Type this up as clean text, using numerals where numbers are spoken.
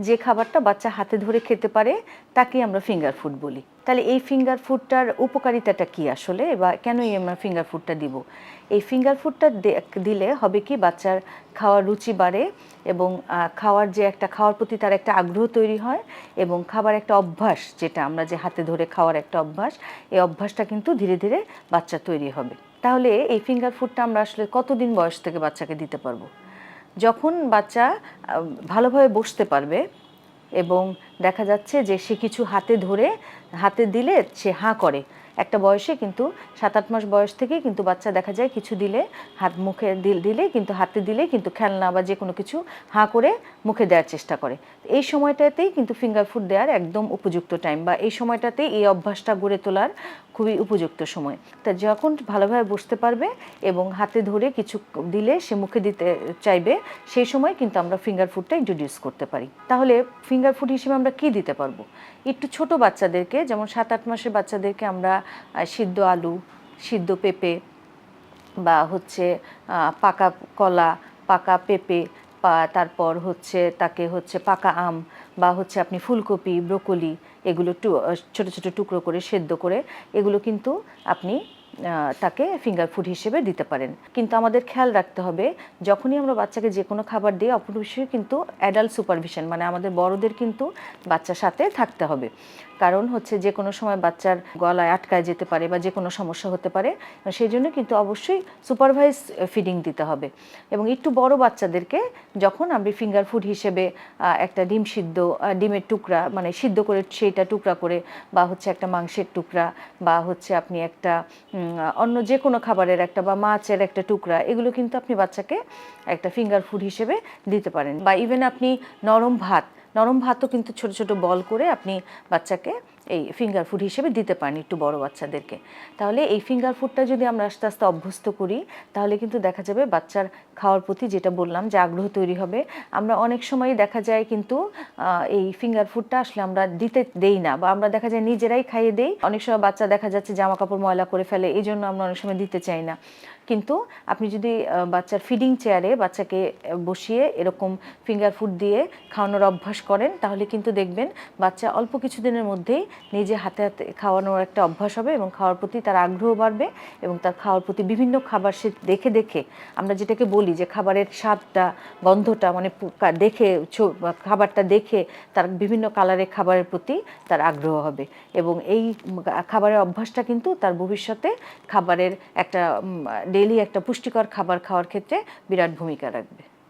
যে খাবারটা বাচ্চা হাতে ধরে খেতে পারে তাকেই আমরা ফিঙ্গার ফুড বলি। তাহলে এই ফিঙ্গার ফুডটার উপকারিতাটা কি আসলে, বা কেনই আমরা ফিঙ্গার ফুডটা দিব? এই ফিঙ্গার ফুডটা দিলে হবে কি, বাচ্চার খাওয়ার রুচি বাড়ে এবং খাওয়ার যে একটা খাওয়ার প্রতি তার একটা আগ্রহ তৈরি হয় এবং খাবার একটা অভ্যাস, যেটা আমরা যে হাতে ধরে খাওয়ার একটা অভ্যাস, এই অভ্যাসটা কিন্তু ধীরে ধীরে বাচ্চা তৈরি হবে। তাহলে এই ফিঙ্গার ফুডটা আমরা আসলে কতদিন বয়স থেকে বাচ্চাকে দিতে পারবো? যখন বাচ্চা ভালোভাবে বসতে পারবে এবং দেখা যাচ্ছে যে সে কিছু হাতে দিলে সে হাঁ করে। একটা বয়সে কিন্তু 7-8 মাস বয়স থেকেই কিন্তু বাচ্চা দেখা যায় কিছু দিলে হাত মুখে দিলে কিন্তু হাতে দিলে কিন্তু খেলনা বা যে কোনো কিছু হাঁ করে মুখে দেওয়ার চেষ্টা করে। এই সময়টাতেই কিন্তু ফিঙ্গার ফুড দেওয়ার একদম উপযুক্ত টাইম, বা এই সময়টাতেই এই অভ্যাসটা গড়ে তোলার খুবই উপযুক্ত সময়। তা যখন ভালোভাবে বসতে পারবে এবং হাতে ধরে কিছু দিলে সে মুখে দিতে চাইবে, সেই সময় কিন্তু আমরা ফিঙ্গার ফুডটা ইন্ট্রোডিউস করতে পারি। তাহলে ফিঙ্গার ফুড হিসেবে আমরা কি দিতে পারবো? একটু ছোট বাচ্চাদেরকে, যেমন 7-8 মাসের বাচ্চাদেরকে আমরা সিদ্ধ আলু, সিদ্ধ পেঁপে বা হচ্ছে পাকা কলা, পাকা পেঁপে, তারপর তাকে পাকা আম বা আপনি ফুলকপি, ব্রোকলি, এগুলো ছোট ছোট টুকরো করে সেদ্ধ করে এগুলো কিন্তু আপনি তাকে ফিঙ্গার ফুড হিসেবে দিতে পারেন। কিন্তু আমাদের খেয়াল রাখতে হবে, যখনই আমরা বাচ্চাকে যে কোনো খাবার দিই অবশ্যই কিন্তু অ্যাডাল্ট সুপারভিশন, মানে আমাদের বড়দের কিন্তু বাচ্চার সাথে থাকতে হবে। কারণ যে কোনো সময় বাচ্চার গলায় আটকায় যেতে পারে বা যে কোনো সমস্যা হতে পারে, সেই জন্য কিন্তু অবশ্যই সুপারভাইজ ফিডিং দিতে হবে। এবং একটু বড় বাচ্চাদেরকে যখন আমরা ফিঙ্গার ফুড হিসেবে একটা ডিমের টুকরা, মানে সিদ্ধ করে সেইটা টুকরা করে, বা একটা মাংসের টুকরা, বা আপনি একটা অন্য যে কোনো খাবারের একটা বা মাছের একটা টুকরা, এগুলো কিন্তু আপনি বাচ্চাকে একটা ফিঙ্গার ফুড হিসেবে দিতে পারেন। বা ইভেন আপনি নরম ভাতও কিন্তু ছোট ছোট বল করে আপনি বাচ্চাকে এই ফিঙ্গার ফুড হিসেবে দিতে পারেন একটু বড় বাচ্চাদেরকে। তাহলে এই ফিঙ্গার ফুডটা যদি আমরা আস্তে আস্তে অভ্যস্ত করি, তাহলে কিন্তু দেখা যাবে বাচ্চার খাওয়ার প্রতি, যেটা বললাম, যে আগ্রহ তৈরি হবে। আমরা অনেক সময় দেখা যায় কিন্তু এই ফিঙ্গার ফুডটা আসলে আমরা দেই না, বা আমরা দেখা যায় নিজেরাই খাইয়ে দেই। অনেক সময় বাচ্চা দেখা যাচ্ছে জামা কাপড় ময়লা করে ফেলে, এই জন্য আমরা অনেক সময় দিতে চাই না। কিন্তু আপনি যদি বাচ্চার ফিডিং চেয়ারে বাচ্চাকে বসিয়ে এরকম ফিঙ্গার ফুড দিয়ে খাওয়ানোর অভ্যাস করেন, তাহলে কিন্তু দেখবেন বাচ্চা অল্প কিছুদিনের মধ্যেই নিজে হাতে হাতে খাওয়ানোর একটা অভ্যাস হবে এবং খাওয়ার প্রতি তার আগ্রহ বাড়বে এবং তার খাওয়ার প্রতি বিভিন্ন খাবার সে দেখে দেখে, আমরা যেটাকে বলি যে খাবারের স্বাদটা, গন্ধটা, মানে খাবারটা দেখে তার বিভিন্ন কালারের খাবারের প্রতি তার আগ্রহ হবে এবং এই খাবারের অভ্যাসটা কিন্তু তার ভবিষ্যতে খাবারের একটা ডেইলি একটা পুষ্টিকর খাবার খাওয়ার ক্ষেত্রে বিরাট ভূমিকা রাখবে।